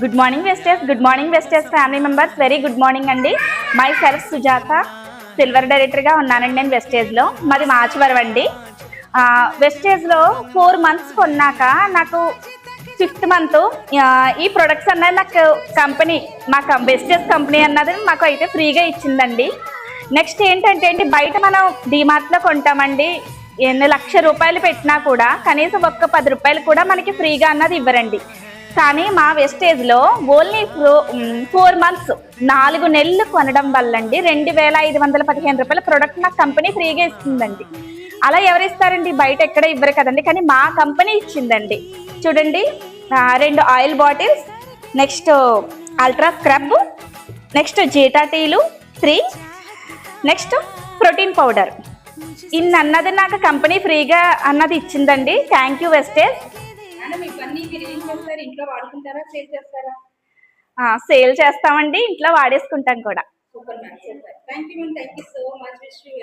Good morning వెస్టర్స్ family members. Very good morning అండి. Myself Sujatha, silver డైరెక్టర్గా ఉన్నానండి నేను వెస్టేజ్లో. మాది మాచవరం అండి. వెస్టేజ్లో 4 months కొన్నాక నాకు 5th month ఈ ప్రొడక్ట్స్ అన్నది నాకు కంపెనీ, వెస్టేజ్ కంపెనీ అన్నది మాకు అయితే ఫ్రీగా ఇచ్చిందండి. నెక్స్ట్ ఏంటంటే బయట మనం డిమార్ట్లో కొంటామండి, ఎన్ని లక్ష రూపాయలు పెట్టినా కూడా కనీసం ఒక్క 10 రూపాయలు కూడా మనకి ఫ్రీగా అన్నది ఇవ్వరండి. కానీ మా వెస్టేజ్లో ఓన్లీ 4 months 4 నెలలు కొనడం వల్లండి 2515 రూపాయల ప్రొడక్ట్ నాకు కంపెనీ ఫ్రీగా ఇస్తుందండి. అలా ఎవరు ఇస్తారండి? బయట ఎక్కడ ఇవ్వరు కదండి, కానీ మా కంపెనీ ఇచ్చిందండి. చూడండి, 2 oil bottles, next ultra scrub, next zeta టీలు 3, నెక్స్ట్ ప్రోటీన్ పౌడర్. ఇన్ని అన్నది నాకు కంపెనీ ఫ్రీగా అన్నది ఇచ్చిందండి. Thank you wastage. ఇంట్లో వాడుకుంటారా, సేల్ చేస్తారా? సేల్ చేస్తామండి, ఇంట్లో వాడేసుకుంటాం కూడా. Super ma'am, super. Thank you so much. Wish you